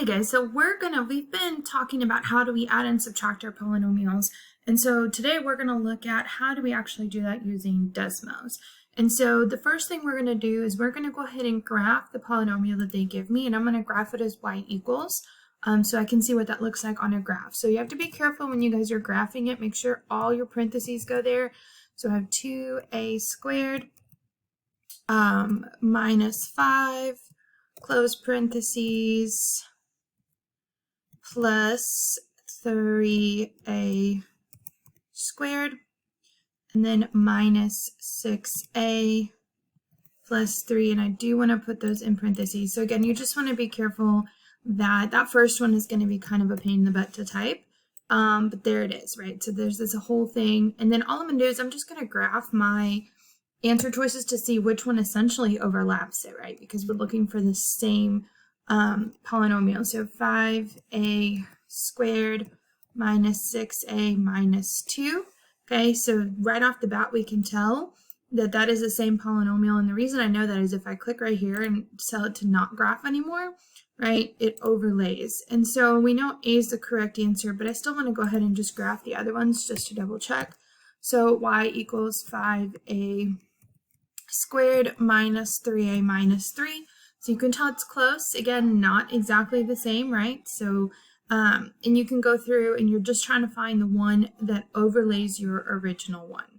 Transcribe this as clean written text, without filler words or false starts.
Hey guys, so we've been talking about how do we add and subtract our polynomials. And so today we're gonna look at how do we actually do that using Desmos. And so the first thing we're gonna do is we're gonna go ahead and graph the polynomial that they give me, and I'm gonna graph it as y equals, so I can see what that looks like on a graph. So you have to be careful when you guys are graphing it, make sure all your parentheses go there. So I have 2a squared minus 5, close parentheses, plus 3a squared, and then minus 6a plus 3, and I do want to put those in parentheses. So again, you just want to be careful that that first one is going to be kind of a pain in the butt to type, but there it is, right? So there's this whole thing, and then all I'm going to do is I'm just going to graph my answer choices to see which one essentially overlaps it, right? Because we're looking for the same polynomial. So 5a squared minus 6a minus 2. Okay, so right off the bat we can tell that that is the same polynomial, and the reason I know that is if I click right here and tell it to not graph anymore, right, it overlays. And so we know a is the correct answer, but I still want to go ahead and just graph the other ones just to double check. So y equals 5a squared minus 3a minus 3. So you can tell it's close. Again, not exactly the same, right? So, and you can go through and you're just trying to find the one that overlays your original one.